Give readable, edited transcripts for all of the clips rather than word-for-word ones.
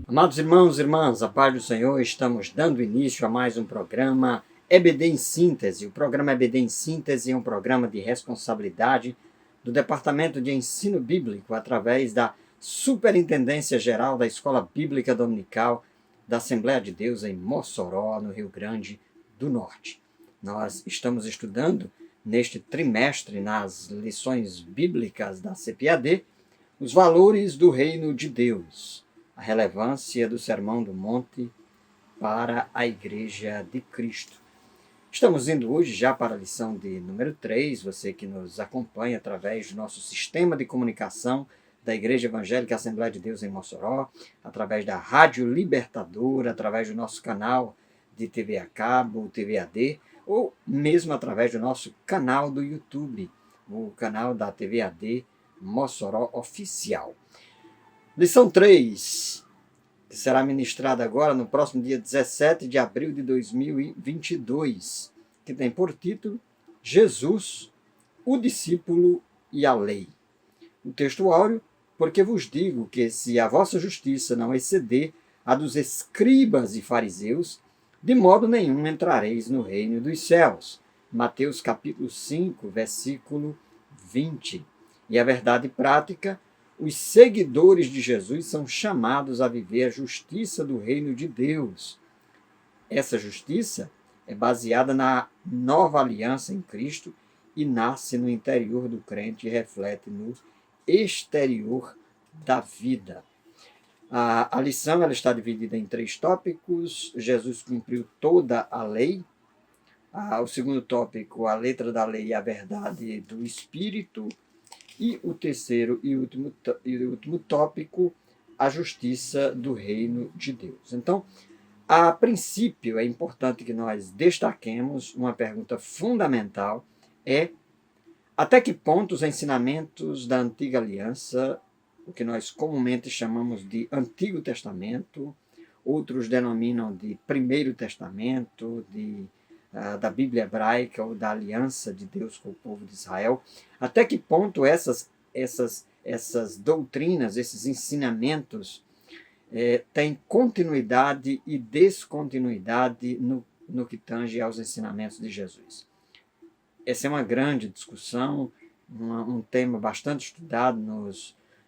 Amados irmãos e irmãs, a paz do Senhor, estamos dando início a mais um programa EBD em Síntese. O programa EBD em Síntese é um programa de responsabilidade do Departamento de Ensino Bíblico através da Superintendência Geral da Escola Bíblica Dominical da Assembleia de Deus em Mossoró, no Rio Grande do Norte. Nós estamos estudando neste trimestre, nas lições bíblicas da CPAD, os valores do Reino de Deus, a relevância do Sermão do Monte para a Igreja de Cristo. Estamos indo hoje já para a lição de número 3, você que nos acompanha através do nosso sistema de comunicação da Igreja Evangélica Assembleia de Deus em Mossoró, através da Rádio Libertadora, através do nosso canal de TV a cabo, TV AD, ou mesmo através do nosso canal do YouTube, o canal da TV AD Mossoró Oficial. Lição 3, que será ministrada agora no próximo dia 17 de abril de 2022, que tem por título Jesus, o discípulo e a lei. O texto áureo: porque vos digo que se a vossa justiça não exceder a dos escribas e fariseus, de modo nenhum entrareis no reino dos céus. Mateus capítulo 5, versículo 20. E a verdade prática: os seguidores de Jesus são chamados a viver a justiça do reino de Deus. Essa justiça é baseada na nova aliança em Cristo e nasce no interior do crente e reflete no exterior da vida. A lição ela está dividida em 3 tópicos. Jesus cumpriu toda a lei. O segundo tópico, a letra da lei e a verdade do Espírito. E o terceiro e último tópico, a justiça do reino de Deus. Então, a princípio, é importante que nós destaquemos uma pergunta fundamental: até que ponto os ensinamentos da Antiga Aliança, o que nós comumente chamamos de Antigo Testamento, outros denominam de Primeiro Testamento, da Bíblia Hebraica ou da Aliança de Deus com o povo de Israel, até que ponto essas doutrinas, esses ensinamentos têm continuidade e descontinuidade no que tange aos ensinamentos de Jesus. Essa é uma grande discussão, um tema bastante estudado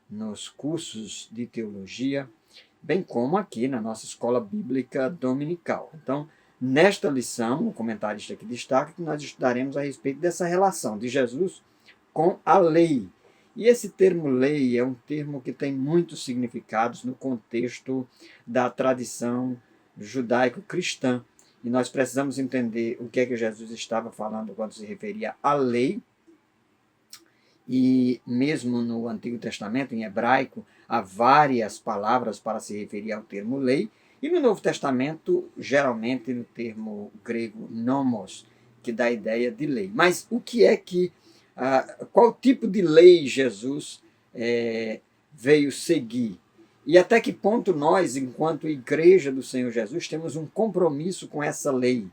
nos cursos de teologia, bem como aqui na nossa escola bíblica dominical. Então, nesta lição, o comentarista aqui destaca que nós estudaremos a respeito dessa relação de Jesus com a lei. E esse termo lei é um termo que tem muitos significados no contexto da tradição judaico-cristã. E nós precisamos entender o que é que Jesus estava falando quando se referia à lei. E mesmo no Antigo Testamento, em hebraico, há várias palavras para se referir ao termo lei. E no Novo Testamento, geralmente no termo grego nomos, que dá a ideia de lei. Mas o que é que, qual tipo de lei Jesus veio seguir? E até que ponto nós, enquanto Igreja do Senhor Jesus, temos um compromisso com essa lei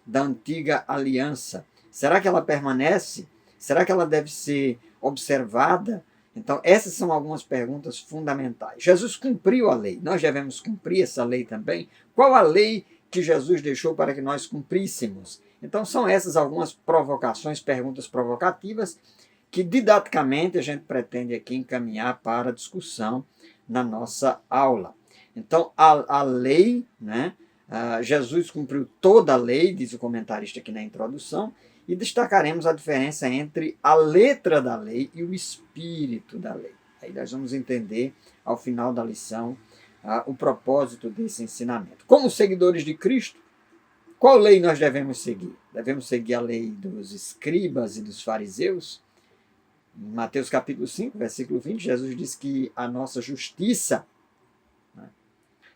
da Antiga Aliança? Será que ela permanece? Será que ela deve ser observada? Então, essas são algumas perguntas fundamentais. Jesus cumpriu a lei. Nós devemos cumprir essa lei também? Qual a lei que Jesus deixou para que nós cumpríssemos? Então, são essas algumas provocações, perguntas provocativas, que didaticamente a gente pretende aqui encaminhar para discussão na nossa aula. Então, a lei, Jesus cumpriu toda a lei, diz o comentarista aqui na introdução, e destacaremos a diferença entre a letra da lei e o espírito da lei. Aí nós vamos entender, ao final da lição, o propósito desse ensinamento. Como seguidores de Cristo, qual lei nós devemos seguir? Devemos seguir a lei dos escribas e dos fariseus? Em Mateus capítulo 5, versículo 20, Jesus diz que a nossa justiça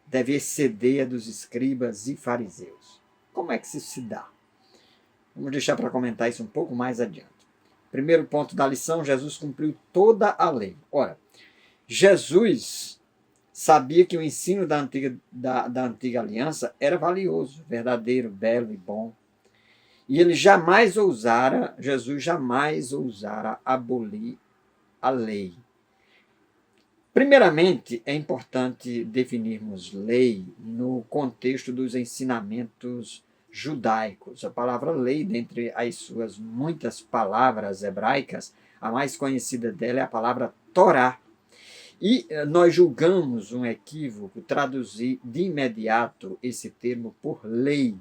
deve exceder a dos escribas e fariseus. Como é que isso se dá? Vamos deixar para comentar isso um pouco mais adiante. Primeiro ponto da lição: Jesus cumpriu toda a lei. Ora, Jesus sabia que o ensino da antiga aliança era valioso, verdadeiro, belo e bom. E Jesus jamais ousara abolir a lei. Primeiramente, é importante definirmos lei no contexto dos ensinamentos judaicos. A palavra lei, dentre as suas muitas palavras hebraicas, a mais conhecida dela é a palavra Torá. E nós julgamos um equívoco traduzir de imediato esse termo por lei,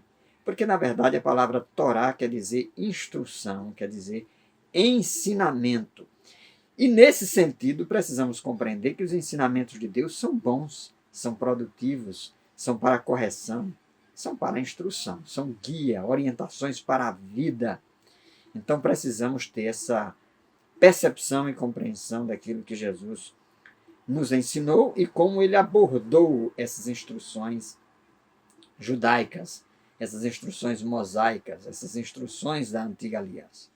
porque na verdade a palavra Torá quer dizer instrução, quer dizer ensinamento. E nesse sentido, precisamos compreender que os ensinamentos de Deus são bons, são produtivos, são para a correção, são para a instrução, são guia, orientações para a vida. Então precisamos ter essa percepção e compreensão daquilo que Jesus nos ensinou e como ele abordou essas instruções judaicas, essas instruções mosaicas, essas instruções da antiga aliança.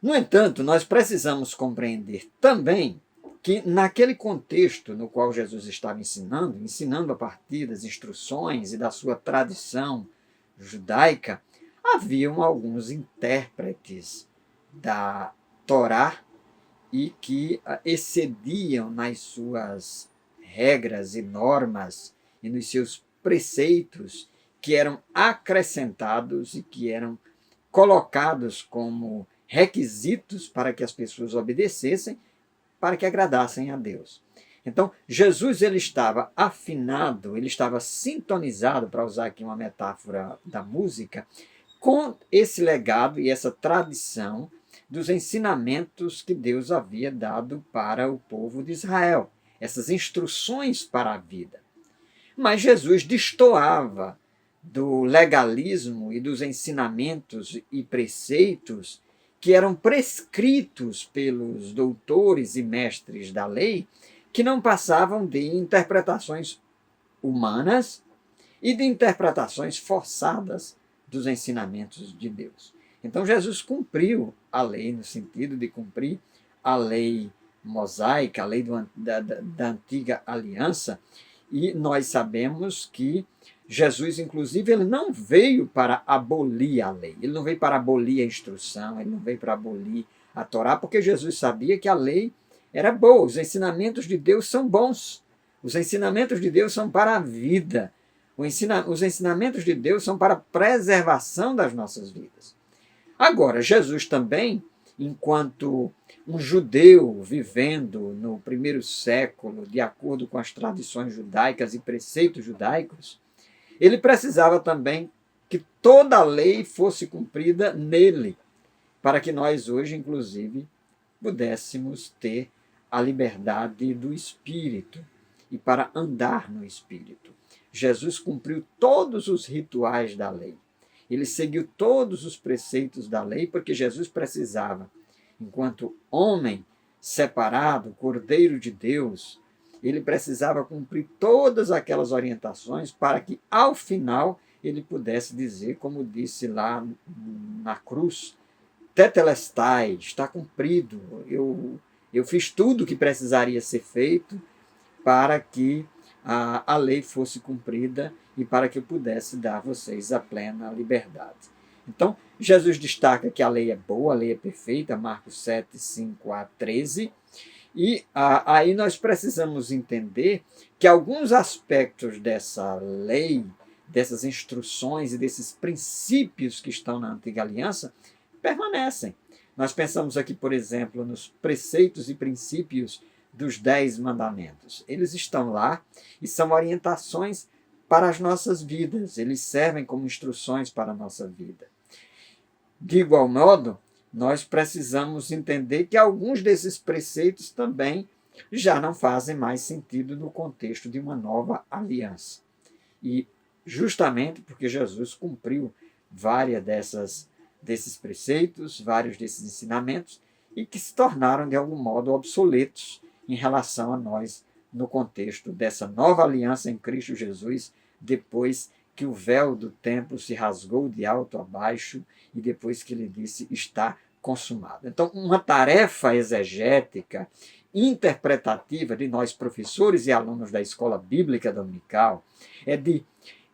No entanto, nós precisamos compreender também que naquele contexto no qual Jesus estava ensinando a partir das instruções e da sua tradição judaica, haviam alguns intérpretes da Torá e que excediam nas suas regras e normas e nos seus preceitos que eram acrescentados e que eram colocados como requisitos para que as pessoas obedecessem, para que agradassem a Deus. Então, Jesus ele estava afinado, ele estava sintonizado, para usar aqui uma metáfora da música, com esse legado e essa tradição dos ensinamentos que Deus havia dado para o povo de Israel, essas instruções para a vida. Mas Jesus destoava do legalismo e dos ensinamentos e preceitos que eram prescritos pelos doutores e mestres da lei, que não passavam de interpretações humanas e de interpretações forçadas dos ensinamentos de Deus. Então Jesus cumpriu a lei no sentido de cumprir a lei mosaica, a lei da antiga aliança, e nós sabemos que Jesus, inclusive, ele não veio para abolir a lei, ele não veio para abolir a instrução, ele não veio para abolir a Torá, porque Jesus sabia que a lei era boa, os ensinamentos de Deus são bons, os ensinamentos de Deus são para a vida, os ensinamentos de Deus são para a preservação das nossas vidas. Agora, Jesus também, enquanto um judeu vivendo no primeiro século, de acordo com as tradições judaicas e preceitos judaicos, ele precisava também que toda a lei fosse cumprida nele, para que nós hoje, inclusive, pudéssemos ter a liberdade do Espírito e para andar no Espírito. Jesus cumpriu todos os rituais da lei. Ele seguiu todos os preceitos da lei, porque Jesus precisava, enquanto homem separado, Cordeiro de Deus, ele precisava cumprir todas aquelas orientações para que, ao final, ele pudesse dizer, como disse lá na cruz, Tetelestai, está cumprido, eu fiz tudo o que precisaria ser feito para que a lei fosse cumprida e para que eu pudesse dar a vocês a plena liberdade. Então, Jesus destaca que a lei é boa, a lei é perfeita, Marcos 7, 5 a 13, e aí nós precisamos entender que alguns aspectos dessa lei, dessas instruções e desses princípios que estão na Antiga Aliança permanecem. Nós pensamos aqui, por exemplo, nos preceitos e princípios dos 10 mandamentos. Eles estão lá e são orientações para as nossas vidas. Eles servem como instruções para a nossa vida. De igual modo, nós precisamos entender que alguns desses preceitos também já não fazem mais sentido no contexto de uma nova aliança. E justamente porque Jesus cumpriu várias desses preceitos, vários desses ensinamentos, e que se tornaram, de algum modo, obsoletos em relação a nós no contexto dessa nova aliança em Cristo Jesus, depois que o véu do templo se rasgou de alto a baixo e depois que ele disse, está consumado. Então, uma tarefa exegética, interpretativa de nós, professores e alunos da Escola Bíblica Dominical, é de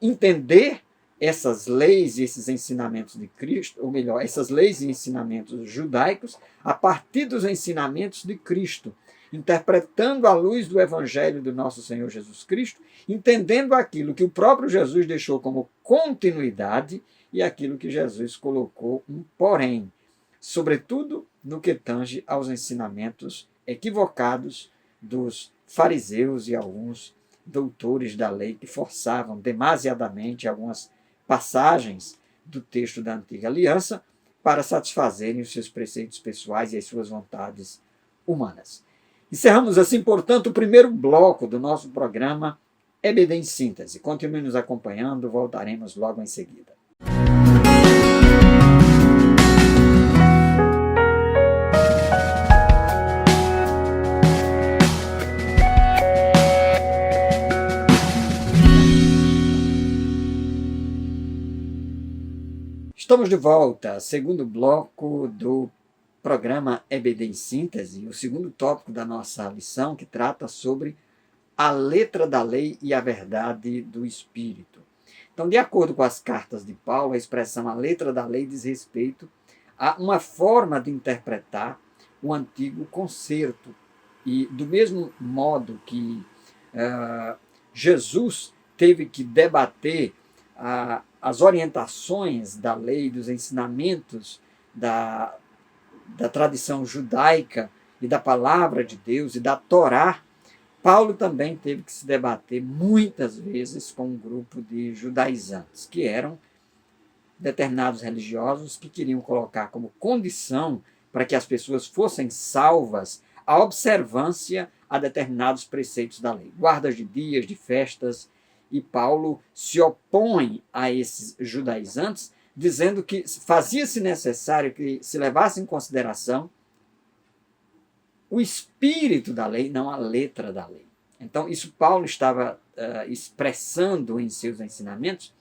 entender essas leis e esses ensinamentos de Cristo, ou melhor, essas leis e ensinamentos judaicos, a partir dos ensinamentos de Cristo, interpretando à luz do Evangelho do nosso Senhor Jesus Cristo, entendendo aquilo que o próprio Jesus deixou como continuidade e aquilo que Jesus colocou um porém, sobretudo no que tange aos ensinamentos equivocados dos fariseus e alguns doutores da lei que forçavam demasiadamente algumas passagens do texto da Antiga Aliança para satisfazerem os seus preceitos pessoais e as suas vontades humanas. Encerramos assim, portanto, o primeiro bloco do nosso programa EBD em Síntese. Continue nos acompanhando, voltaremos logo em seguida. Estamos de volta, segundo bloco do programa EBD em Síntese, o segundo tópico da nossa lição, que trata sobre a letra da lei e a verdade do Espírito. Então, de acordo com as cartas de Paulo, a expressão a letra da lei diz respeito a uma forma de interpretar o antigo concerto. E do mesmo modo que Jesus teve que debater as orientações da lei, dos ensinamentos da tradição judaica e da palavra de Deus e da Torá, Paulo também teve que se debater muitas vezes com um grupo de judaizantes, que eram determinados religiosos que queriam colocar como condição para que as pessoas fossem salvas a observância a determinados preceitos da lei, guardas de dias, de festas, e Paulo se opõe a esses judaizantes, dizendo que fazia-se necessário que se levasse em consideração o espírito da lei, não a letra da lei. Então, isso Paulo estava expressando em seus ensinamentos,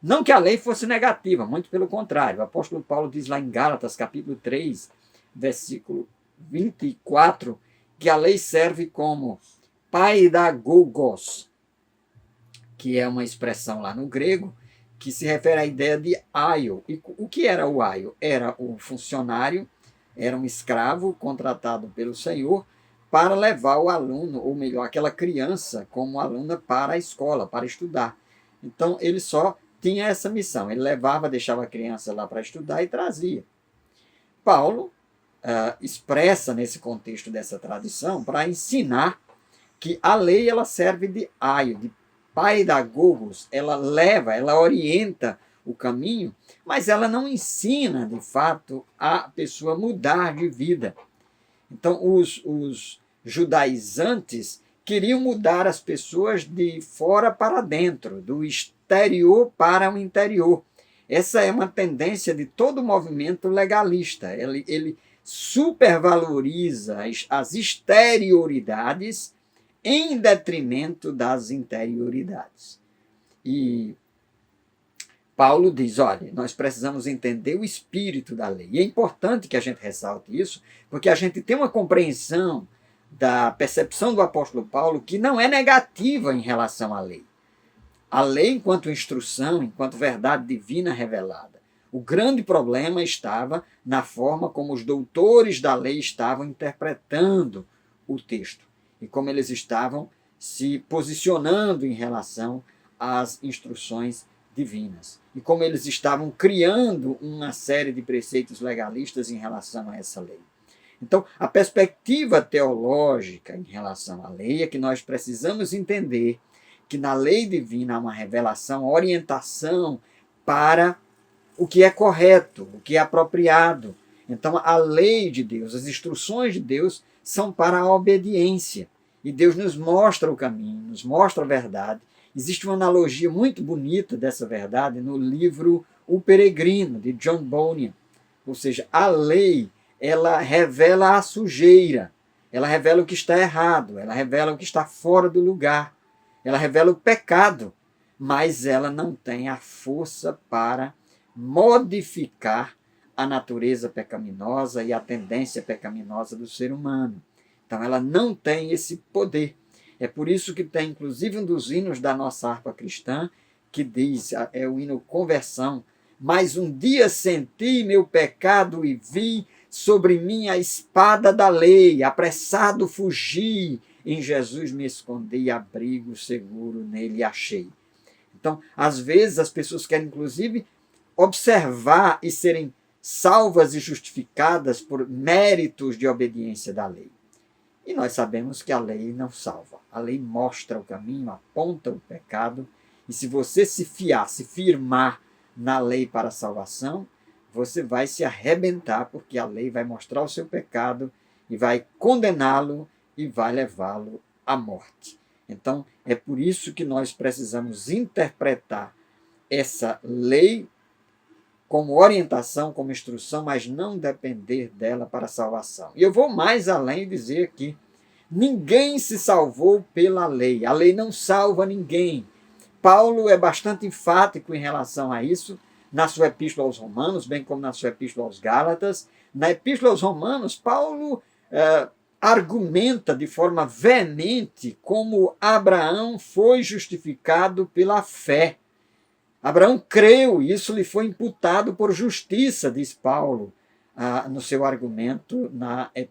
não que a lei fosse negativa, muito pelo contrário. O apóstolo Paulo diz lá em Gálatas, capítulo 3, versículo 24, que a lei serve como paidagogos, que é uma expressão lá no grego, que se refere à ideia de aio. E o que era o aio? Era um funcionário, era um escravo contratado pelo senhor para levar o aluno, ou melhor, aquela criança como aluna para a escola, para estudar. Então, ele só tinha essa missão. Ele levava, deixava a criança lá para estudar e trazia. Paulo expressa nesse contexto dessa tradição para ensinar que a lei ela serve de aio, de paidagogos, ela leva, ela orienta o caminho, mas ela não ensina, de fato, a pessoa mudar de vida. Então, os judaizantes queriam mudar as pessoas de fora para dentro, do exterior para o interior. Essa é uma tendência de todo o movimento legalista. Ele supervaloriza as exterioridades em detrimento das interioridades. E Paulo diz, olha, nós precisamos entender o espírito da lei. E é importante que a gente ressalte isso, porque a gente tem uma compreensão da percepção do apóstolo Paulo que não é negativa em relação à lei. A lei enquanto instrução, enquanto verdade divina revelada. O grande problema estava na forma como os doutores da lei estavam interpretando o texto e como eles estavam se posicionando em relação às instruções divinas e como eles estavam criando uma série de preceitos legalistas em relação a essa lei. Então, a perspectiva teológica em relação à lei é que nós precisamos entender que na lei divina há uma revelação, orientação para o que é correto, o que é apropriado. Então, a lei de Deus, as instruções de Deus são para a obediência. E Deus nos mostra o caminho, nos mostra a verdade. Existe uma analogia muito bonita dessa verdade no livro O Peregrino, de John Bunyan. Ou seja, a lei, ela revela a sujeira, ela revela o que está errado, ela revela o que está fora do lugar, ela revela o pecado, mas ela não tem a força para modificar a natureza pecaminosa e a tendência pecaminosa do ser humano. Então, ela não tem esse poder. É por isso que tem, inclusive, um dos hinos da nossa harpa cristã, que diz, é o hino Conversão, mas um dia senti meu pecado e vi, sobre mim a espada da lei, apressado fugi, em Jesus me escondi, abrigo seguro nele achei. Então, às vezes, as pessoas querem, inclusive, observar e serem salvas e justificadas por méritos de obediência da lei. E nós sabemos que a lei não salva. A lei mostra o caminho, aponta o pecado, e se você se firmar na lei para a salvação, você vai se arrebentar, porque a lei vai mostrar o seu pecado e vai condená-lo e vai levá-lo à morte. Então, é por isso que nós precisamos interpretar essa lei como orientação, como instrução, mas não depender dela para a salvação. E eu vou mais além e dizer aqui, ninguém se salvou pela lei. A lei não salva ninguém. Paulo é bastante enfático em relação a isso, na sua epístola aos Romanos, bem como na sua epístola aos Gálatas. Na epístola aos Romanos, Paulo argumenta de forma veemente como Abraão foi justificado pela fé. Abraão creu, e isso lhe foi imputado por justiça, diz Paulo, no seu argumento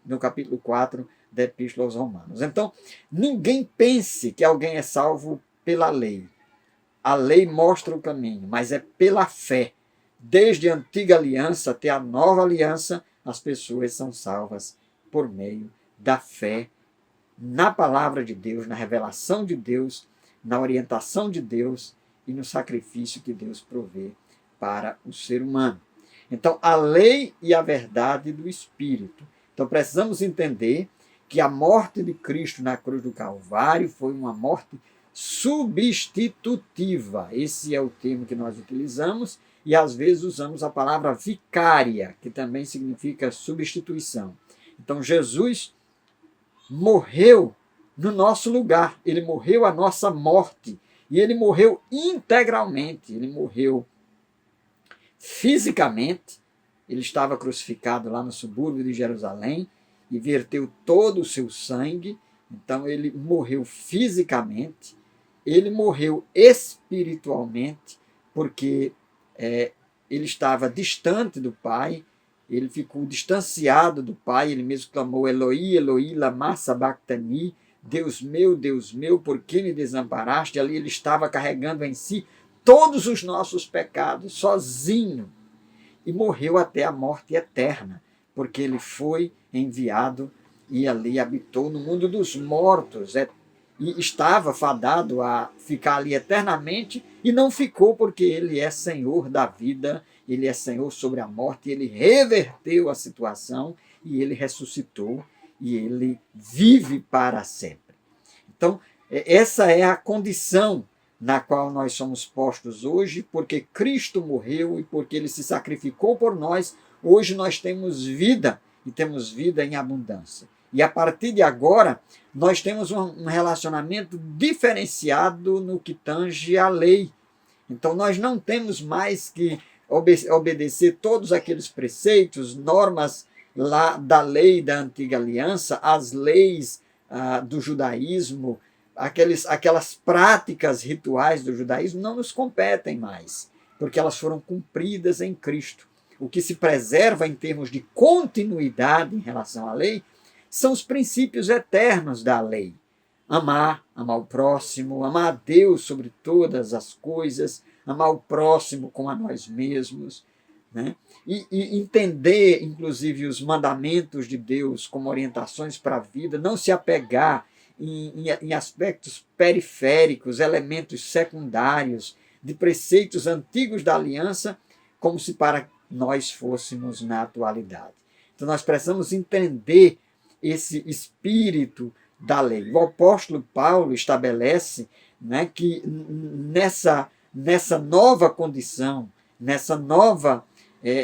no capítulo 4 da Epístola aos Romanos. Então, ninguém pense que alguém é salvo pela lei. A lei mostra o caminho, mas é pela fé. Desde a antiga aliança até a nova aliança, as pessoas são salvas por meio da fé na palavra de Deus, na revelação de Deus, na orientação de Deus e no sacrifício que Deus provê para o ser humano. Então, a lei e a verdade do Espírito. Então, precisamos entender que a morte de Cristo na cruz do Calvário foi uma morte substitutiva. Esse é o termo que nós utilizamos e, às vezes, usamos a palavra vicária, que também significa substituição. Então, Jesus morreu no nosso lugar. Ele morreu a nossa morte. E ele morreu integralmente, ele morreu fisicamente, ele estava crucificado lá no subúrbio de Jerusalém e verteu todo o seu sangue, então ele morreu fisicamente, ele morreu espiritualmente, porque ele estava distante do Pai, ele ficou distanciado do Pai, ele mesmo clamou Eloi, Eloi, lama sabachthani, Deus meu, por que me desamparaste? Ali ele estava carregando em si todos os nossos pecados, sozinho. E morreu até a morte eterna, porque ele foi enviado e ali habitou no mundo dos mortos. E estava fadado a ficar ali eternamente, e não ficou, porque ele é Senhor da vida, ele é Senhor sobre a morte, ele reverteu a situação, e ele ressuscitou, e ele vive para sempre. Então, essa é a condição na qual nós somos postos hoje, porque Cristo morreu e porque ele se sacrificou por nós. Hoje nós temos vida, e temos vida em abundância. E a partir de agora, nós temos um relacionamento diferenciado no que tange à lei. Então, nós não temos mais que obedecer todos aqueles preceitos, normas lá da lei da antiga aliança, as leis do judaísmo, aquelas práticas rituais do judaísmo não nos competem mais, porque elas foram cumpridas em Cristo. O que se preserva em termos de continuidade em relação à lei são os princípios eternos da lei. Amar o próximo, amar a Deus sobre todas as coisas, amar o próximo como a nós mesmos, né? E entender, inclusive, os mandamentos de Deus como orientações para a vida, não se apegar em aspectos periféricos, elementos secundários, de preceitos antigos da aliança, como se para nós fôssemos na atualidade. Então, nós precisamos entender esse espírito da lei. O apóstolo Paulo estabelece, né, que nessa nova condição, nessa nova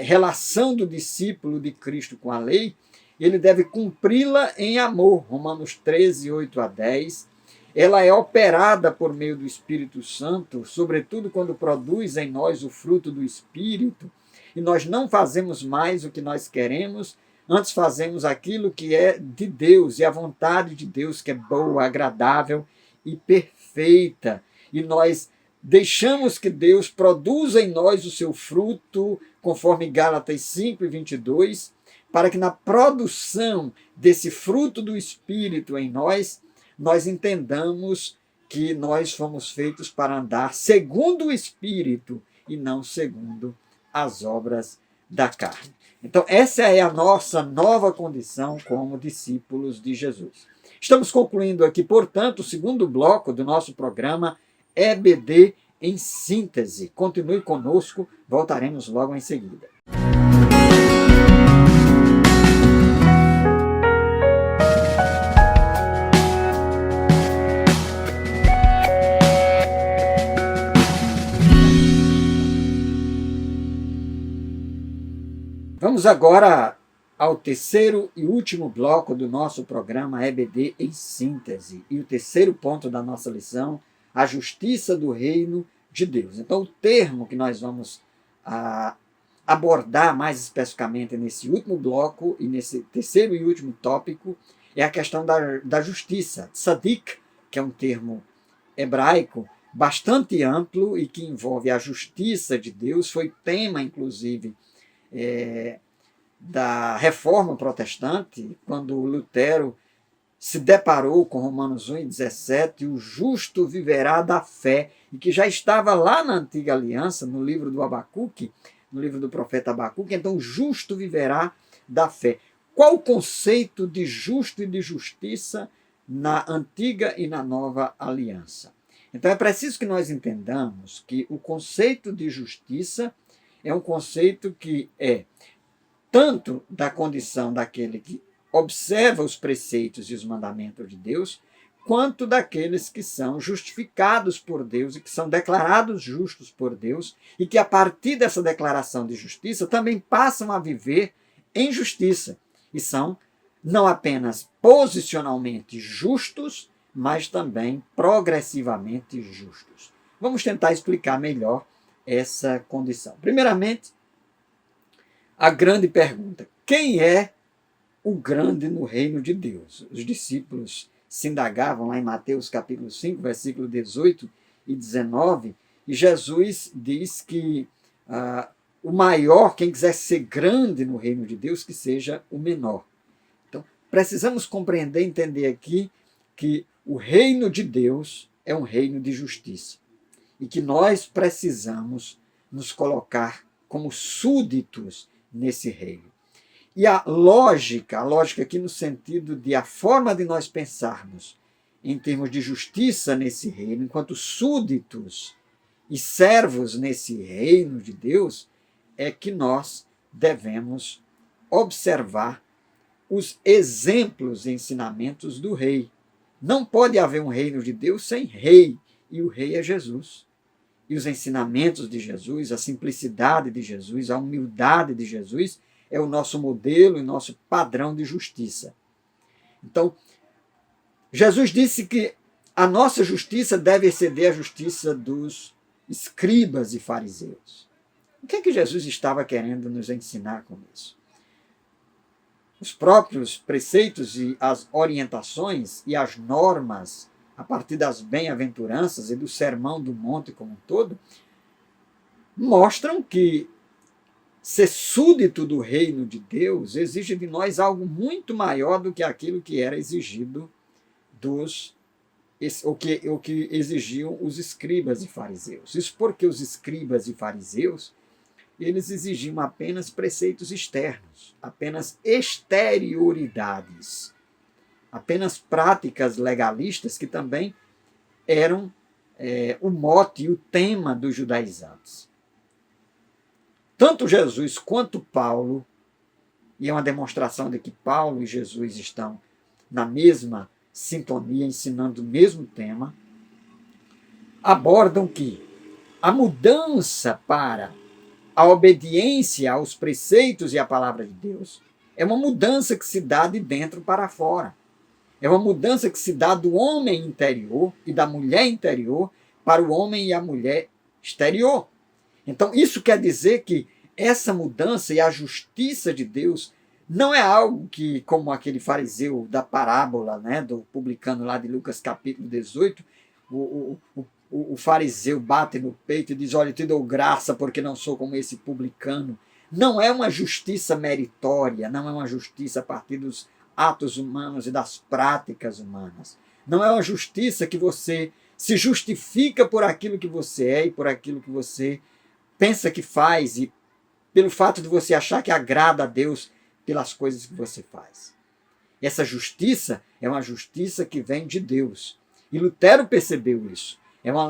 relação do discípulo de Cristo com a lei, ele deve cumpri-la em amor. Romanos 13, 8 a 10. Ela é operada por meio do Espírito Santo, sobretudo quando produz em nós o fruto do Espírito, e nós não fazemos mais o que nós queremos, antes fazemos aquilo que é de Deus, e a vontade de Deus que é boa, agradável e perfeita. E nós deixamos que Deus produza em nós o seu fruto, conforme Gálatas 5 e 22, para que na produção desse fruto do Espírito em nós, nós entendamos que nós fomos feitos para andar segundo o Espírito e não segundo as obras da carne. Então, essa é a nossa nova condição como discípulos de Jesus. Estamos concluindo aqui, portanto, o segundo bloco do nosso programa EBD em síntese. Continue conosco, voltaremos logo em seguida. Vamos agora ao terceiro e último bloco do nosso programa EBD em síntese. E o terceiro ponto da nossa lição, a justiça do reino de Deus. Então, o termo que nós vamos abordar mais especificamente nesse último bloco e nesse terceiro e último tópico é a questão da justiça. Tzadik, que é um termo hebraico bastante amplo e que envolve a justiça de Deus, foi tema, inclusive, da Reforma Protestante, quando Lutero se deparou com Romanos 1,17, o justo viverá da fé, e que já estava lá na Antiga Aliança, no livro do Abacuque, no livro do profeta Abacuque. Então, o justo viverá da fé. Qual o conceito de justo e de justiça na Antiga e na Nova Aliança? Então, é preciso que nós entendamos que o conceito de justiça é um conceito que é tanto da condição daquele que observa os preceitos e os mandamentos de Deus, quanto daqueles que são justificados por Deus e que são declarados justos por Deus e que, a partir dessa declaração de justiça, também passam a viver em justiça e são não apenas posicionalmente justos, mas também progressivamente justos. Vamos tentar explicar melhor essa condição. Primeiramente, a grande pergunta: quem é o grande no reino de Deus? Os discípulos se indagavam lá em Mateus capítulo 5, versículo 18 e 19, e Jesus diz que o maior, quem quiser ser grande no reino de Deus, que seja o menor. Então, precisamos compreender e entender aqui que o reino de Deus é um reino de justiça e que nós precisamos nos colocar como súditos nesse reino. E a lógica aqui no sentido de a forma de nós pensarmos em termos de justiça nesse reino, enquanto súditos e servos nesse reino de Deus, é que nós devemos observar os exemplos e ensinamentos do rei. Não pode haver um reino de Deus sem rei, e o rei é Jesus. E os ensinamentos de Jesus, a simplicidade de Jesus, a humildade de Jesus, é o nosso modelo e nosso padrão de justiça. Então, Jesus disse que a nossa justiça deve exceder a justiça dos escribas e fariseus. O que é que Jesus estava querendo nos ensinar com isso? Os próprios preceitos e as orientações e as normas, a partir das bem-aventuranças e do Sermão do Monte como um todo, mostram que ser súdito do reino de Deus exige de nós algo muito maior do que aquilo que era exigido o que exigiam os escribas e fariseus. Isso porque os escribas e fariseus, eles exigiam apenas preceitos externos, apenas exterioridades, apenas práticas legalistas que também eram o mote e o tema dos judaizantes. Tanto Jesus quanto Paulo, e é uma demonstração de que Paulo e Jesus estão na mesma sintonia, ensinando o mesmo tema, abordam que a mudança para a obediência aos preceitos e à palavra de Deus é uma mudança que se dá de dentro para fora. É uma mudança que se dá do homem interior e da mulher interior para o homem e a mulher exterior. Então, isso quer dizer que essa mudança e a justiça de Deus não é algo que, como aquele fariseu da parábola, né, do publicano lá de Lucas capítulo 18, o fariseu bate no peito e diz: olha, eu te dou graça porque não sou como esse publicano. não é uma justiça meritória, não é uma justiça a partir dos atos humanos e das práticas humanas. Não é uma justiça que você se justifica por aquilo que você é e por aquilo que você pensa que faz e pelo fato de você achar que agrada a Deus pelas coisas que você faz. Essa justiça é uma justiça que vem de Deus. E Lutero percebeu isso.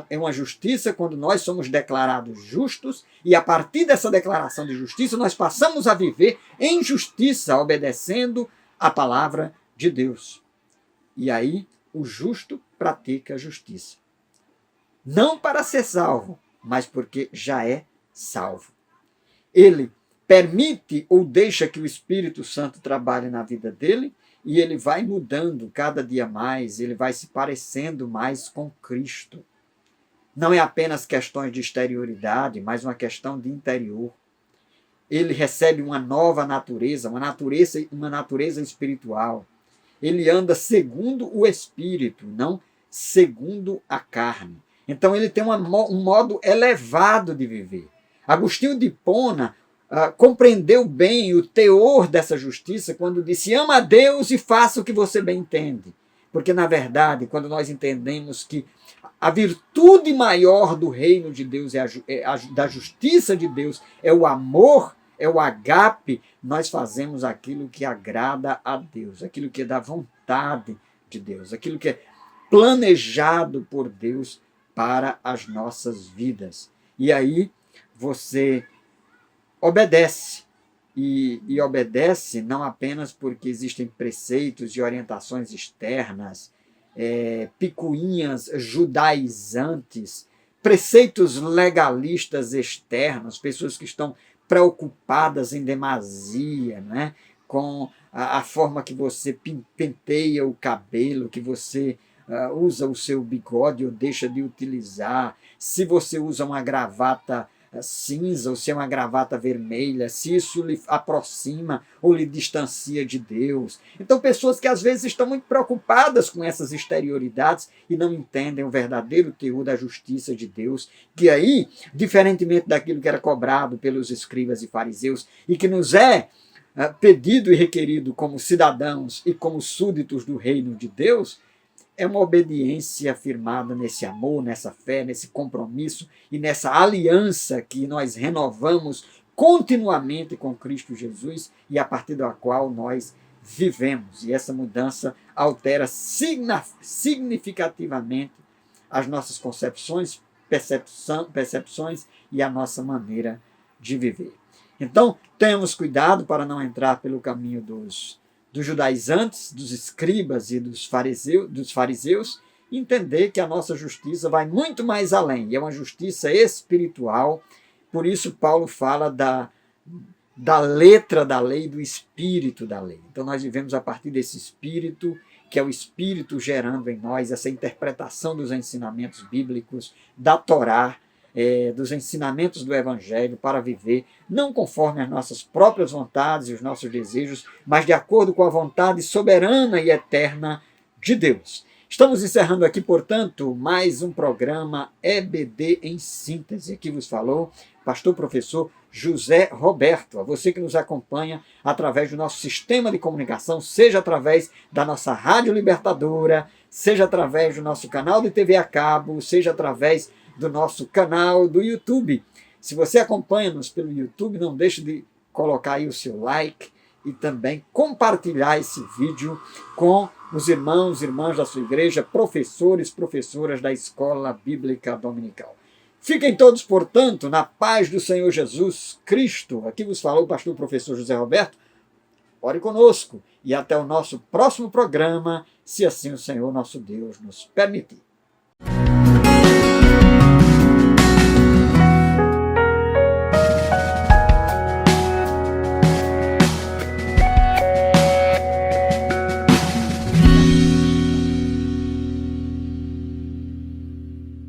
É uma justiça quando nós somos declarados justos e a partir dessa declaração de justiça nós passamos a viver em justiça, obedecendo a palavra de Deus. E aí o justo pratica a justiça. Não para ser salvo, mas porque já é salvo. Ele permite ou deixa que o Espírito Santo trabalhe na vida dele e ele vai mudando cada dia mais, ele vai se parecendo mais com Cristo. Não é apenas questões de exterioridade, mas uma questão de interior. Ele recebe uma nova natureza, uma natureza espiritual. Ele anda segundo o Espírito, não segundo a carne. Então ele tem um modo elevado de viver. Agostinho de Hipona compreendeu bem o teor dessa justiça quando disse: ama a Deus e faça o que você bem entende. Porque, na verdade, quando nós entendemos que a virtude maior do reino de Deus, da justiça de Deus, é o amor, é o agape, nós fazemos aquilo que agrada a Deus, aquilo que é da vontade de Deus, aquilo que é planejado por Deus para as nossas vidas. E aí você obedece. E obedece não apenas porque existem preceitos e orientações externas, picuinhas judaizantes, preceitos legalistas externos, pessoas que estão preocupadas em demasia, né, com a forma que você penteia o cabelo, que você usa o seu bigode ou deixa de utilizar, se você usa uma gravata cinza ou se é uma gravata vermelha, se isso lhe aproxima ou lhe distancia de Deus. Então, pessoas que às vezes estão muito preocupadas com essas exterioridades e não entendem o verdadeiro teor da justiça de Deus, que aí, diferentemente daquilo que era cobrado pelos escribas e fariseus e que nos é pedido e requerido como cidadãos e como súditos do reino de Deus, é uma obediência firmada nesse amor, nessa fé, nesse compromisso e nessa aliança que nós renovamos continuamente com Cristo Jesus e a partir da qual nós vivemos. E essa mudança altera significativamente as nossas concepções, percepções e a nossa maneira de viver. Então, tenhamos cuidado para não entrar pelo caminho dos judaizantes, dos escribas e dos fariseus, entender que a nossa justiça vai muito mais além, e é uma justiça espiritual. Por isso Paulo fala da letra da lei, do espírito da lei. Então nós vivemos a partir desse espírito, que é o espírito gerando em nós essa interpretação dos ensinamentos bíblicos, da Torá, dos ensinamentos do Evangelho para viver não conforme as nossas próprias vontades e os nossos desejos, mas de acordo com a vontade soberana e eterna de Deus. Estamos encerrando aqui, portanto, mais um programa EBD em Síntese. Aqui vos falou pastor professor José Roberto. A você que nos acompanha através do nosso sistema de comunicação, seja através da nossa Rádio Libertadora, seja através do nosso canal de TV a cabo, seja através do nosso canal do YouTube. Se você acompanha-nos pelo YouTube, não deixe de colocar aí o seu like e também compartilhar esse vídeo com os irmãos e irmãs da sua igreja, professores, professoras da Escola Bíblica Dominical. Fiquem todos, portanto, na paz do Senhor Jesus Cristo. Aqui vos falou o pastor professor José Roberto. Ore conosco e até o nosso próximo programa, se assim o Senhor nosso Deus nos permitir.